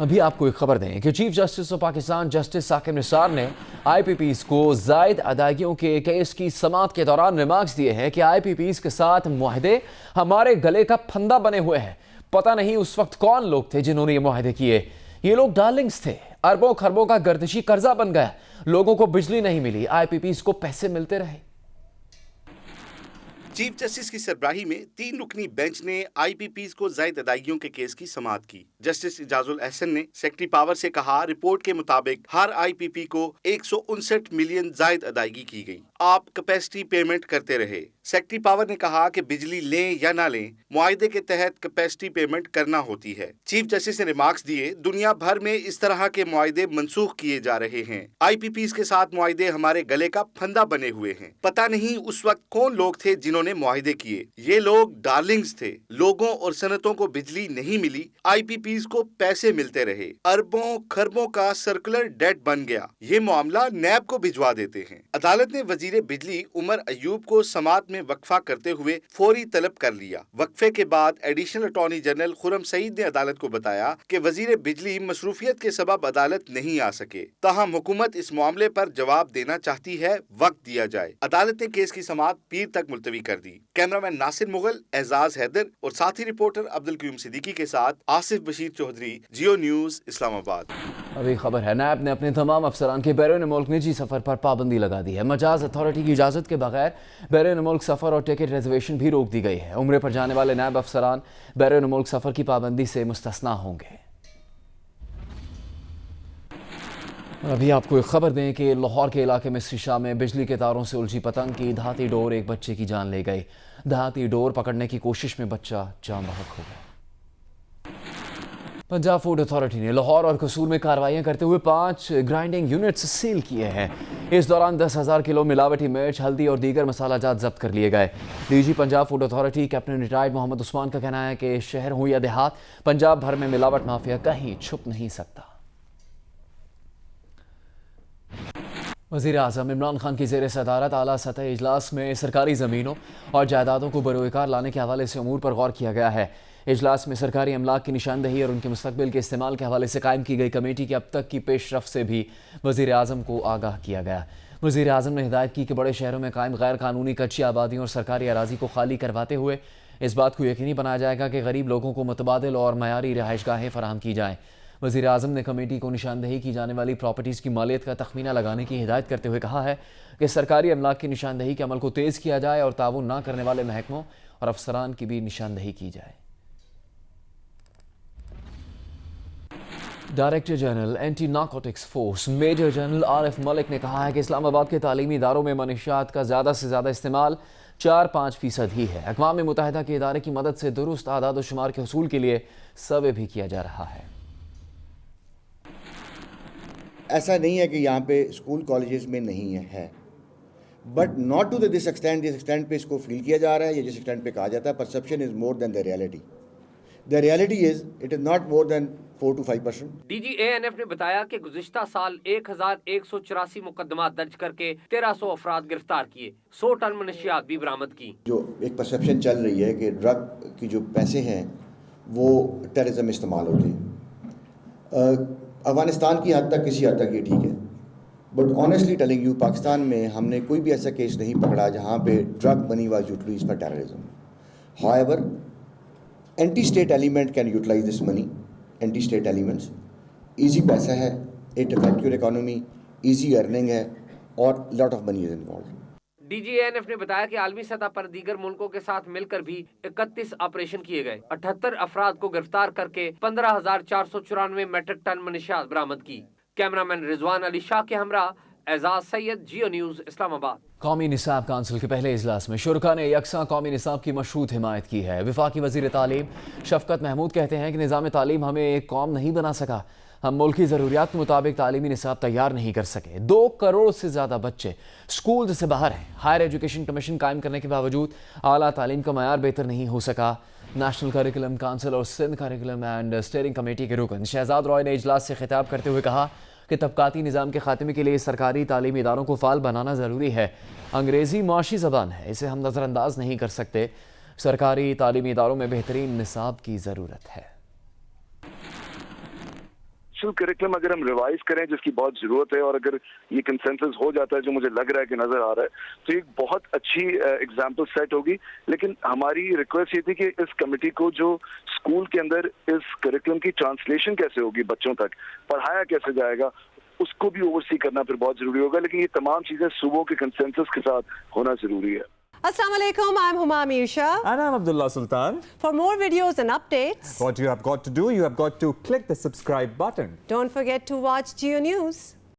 ابھی آپ کو ایک خبر دیں کہ chief justice of Pakistan justice Saqib Nisar نے آئی پی پیز کو زائد ادائیگیوں کے کیس کی سماعت کے دوران ریمارکس دیے ہیں کہ آئی پی پیز کے ساتھ معاہدے ہمارے گلے کا پھندا بنے ہوئے ہیں. پتہ نہیں اس وقت کون لوگ تھے جنہوں نے یہ معاہدے کیے. یہ لوگ ڈارلنگز تھے. اربوں خربوں کا گردشی قرضہ بن گیا. لوگوں کو بجلی نہیں ملی, آئی پی پیز کو پیسے ملتے رہے. چیف جسٹس کی سربراہی میں 3 رکنی بینچ نے آئی پی پیز کو زائد ادائیگیوں کے کیس کی سماعت کی. جسٹس اعجاز الاحسن نے سیکرٹری پاور سے کہا رپورٹ کے مطابق ہر آئی پی پی کو 159 ملین زائد ادائیگی کی گئی. آپ کیپیسٹی پیمنٹ کرتے رہے. سیکرٹری پاور نے کہا کہ بجلی لیں یا نہ لیں معاہدے کے تحت کیپیسٹی پیمنٹ کرنا ہوتی ہے. چیف جسٹس نے ریمارکس دیے دنیا بھر میں اس طرح کے معاہدے منسوخ کیے جا رہے ہیں. آئی پی پیز کے ساتھ معاہدے ہمارے گلے کا پھندا بنے ہوئے ہیں. پتہ نہیں اس وقت کون لوگ تھے جنہوں نے معاہدے کیے. یہ لوگ ڈارلنگز تھے. لوگوں اور صنعتوں کو بجلی نہیں ملی, آئی پی پیز کو پیسے ملتے رہے. اربوں خربوں کا سرکولر ڈیٹ بن گیا. یہ معاملہ نیب کو بھجوا دیتے ہیں. عدالت نے وزیر بجلی عمر ایوب کو سماعت میں وقفہ کرتے ہوئے فوری طلب کر لیا. وقفے کے بعد ایڈیشنل اٹارنی جنرل خرم سعید نے عدالت کو بتایا کہ وزیر بجلی مصروفیت کے سبب عدالت نہیں آ سکے. تاہم حکومت اس معاملے پر جواب دینا چاہتی ہے, وقت دیا جائے. عدالت نے کیس کی سماعت پیر تک ملتوی کر دی. کیمرامین ناصر مغل, اعزاز حیدر اور ساتھی رپورٹر عبدالقیوم صدیقی کے ساتھ آصف بشیر چودھری, جیو نیوز, اسلام آباد. ابھی خبر ہے نیب نے اپنے تمام افسران کے بیرون ملک نجی سفر پر پابندی لگا دی ہے. مجاز اتھارٹی کی اجازت کے بغیر بیرون ملک سفر اور ٹکٹ ریزرویشن بھی روک دی گئی ہے. عمرے پر جانے والے نیب افسران بیرون ملک سفر کی پابندی سے مستثنا ہوں گے. ابھی آپ کو ایک خبر دیں کہ لاہور کے علاقے میں شیشہ میں بجلی کے تاروں سے الجھی پتنگ کی دھاتی ڈور ایک بچے کی جان لے گئی. دھاتی ڈور پکڑنے کی کوشش میں بچہ جاں بحق ہو گیا. پنجاب فوڈ اتھارٹی نے لاہور اور قصور میں کارروائیاں کرتے ہوئے 5 گرائنڈنگ یونٹس سیل کیے ہیں. اس دوران 10,000 کلو ملاوٹی مرچ, ہلدی اور دیگر مسالہ جات ضبط کر لیے گئے. D G Punjab food authority captain retired Muhammad Usman کا کہنا ہے کہ شہر ہو یا دیہات, پنجاب بھر میں ملاوٹ مافیا کہیں چھپ نہیں سکتا. وزیر اعظم عمران خان کی زیر صدارت اعلیٰ سطح اجلاس میں سرکاری زمینوں اور جائیدادوں کو بروئے کار لانے کے حوالے سے امور پر غور کیا گیا ہے. اجلاس میں سرکاری املاک کی نشاندہی اور ان کے مستقبل کے استعمال کے حوالے سے قائم کی گئی کمیٹی کی اب تک کی پیش رفت سے بھی وزیر اعظم کو آگاہ کیا گیا. وزیر اعظم نے ہدایت کی کہ بڑے شہروں میں قائم غیر قانونی کچی آبادیوں اور سرکاری اراضی کو خالی کرواتے ہوئے اس بات کو یقینی بنایا جائے گا کہ غریب لوگوں کو متبادل اور معیاری رہائش گاہیں فراہم کی جائیں. وزیر اعظم نے کمیٹی کو نشاندہی کی جانے والی پراپرٹیز کی مالیت کا تخمینہ لگانے کی ہدایت کرتے ہوئے کہا ہے کہ سرکاری املاک کی نشاندہی کے عمل کو تیز کیا جائے اور تعاون نہ کرنے والے محکموں اور افسران کی بھی نشاندہی کی جائے. Director general anti narcotics force major general Arif Malik نے کہا ہے کہ اسلام آباد کے تعلیمی اداروں میں منشیات کا زیادہ سے زیادہ استعمال 4-5% ہی ہے. اقوام متحدہ کے ادارے کی مدد سے درست اعداد و شمار کے حصول کے لیے سروے بھی کیا جا رہا ہے. ایسا نہیں ہے کہ یہاں پہ اسکول کالجز میں نہیں ہے, but not to this extent پہ اس کو فیل کیا جا رہا ہے یا جس ایکسٹینٹ پہ کہا جاتا ہے perception is more than the reality. The reality is it is not more than 4 to 5%. D G A N F نے بتایا کہ گزشتہ سال 1184 مقدمات درج کر کے 1300 افراد گرفتار کیے, 100 ٹن منشیات بھی برآمد کی. جو ایک پرسیپشن چل رہی ہے کہ ڈرگ کی جو پیسے ہیں وہ ٹیررزم میں استعمال ہوتے ہیں. افغانستان کی حد تک کسی حد تک یہ ٹھیک ہے, but honestly telling you Pakistan میں ہم نے کوئی بھی ایسا کیس نہیں پکڑا جہاں پہ drug money was utilised for terrorism. However anti state element can utilise this money. Anti state elements easy پیسہ ہے, it affect your economy, easy earning ہے اور lot of money is involved. D G A N F نے بتایا کہ عالمی سطح پر دیگر ملکوں کے ساتھ مل کر بھی 31 آپریشن کیے گئے, 78 افراد کو گرفتار کر کے 15,494 میٹرک ٹن منشیات برآمد کی. کیمرامین رضوان علی شاہ کے ہمراہ اعزاز سید, جیو نیوز, اسلام آباد. قومی نصاب کونسل کے پہلے اجلاس میں شرکاء نے یکساں قومی نصاب کی مشروط حمایت کی ہے. وفاقی وزیر تعلیم شفقت محمود کہتے ہیں کہ نظام تعلیم ہمیں ایک قوم نہیں بنا سکا, ہم ملکی ضروریات کے مطابق تعلیمی نصاب تیار نہیں کر سکے. 2 کروڑ سے زیادہ بچے اسکول سے باہر ہیں. ہائر ایجوکیشن کمیشن قائم کرنے کے باوجود اعلیٰ تعلیم کا معیار بہتر نہیں ہو سکا. نیشنل کریکولم کونسل اور Sindh curriculum and steering committee کے رکن شہزاد رائے نے اجلاس سے خطاب کرتے ہوئے کہا کہ طبقاتی نظام کے خاتمے کے لیے سرکاری تعلیمی اداروں کو فعال بنانا ضروری ہے. انگریزی معاشی زبان ہے, اسے ہم نظر انداز نہیں کر سکتے. سرکاری تعلیمی اداروں میں بہترین نصاب کی ضرورت ہے. ایکچوئل کریکلم اگر ہم ریوائز کریں جس کی بہت ضرورت ہے اور اگر یہ کنسنسس ہو جاتا ہے جو مجھے لگ رہا ہے کہ نظر آ رہا ہے تو ایک بہت اچھی ایگزامپل سیٹ ہوگی. لیکن ہماری ریکویسٹ یہ تھی کہ اس کمیٹی کو جو اسکول کے اندر اس کریکلم کی ٹرانسلیشن کیسے ہوگی, بچوں تک پڑھایا کیسے جائے گا, اس کو بھی اوور سی کرنا پھر بہت ضروری ہوگا. لیکن یہ تمام چیزیں صوبوں کے کنسنسس کے ساتھ ہونا ضروری ہے. Assalamu alaikum, I'm Huma Amir Shah. And I'm Abdullah Sultan. For more videos and updates, What you have got to do, you have got to click the subscribe button. don't forget to watch Geo News.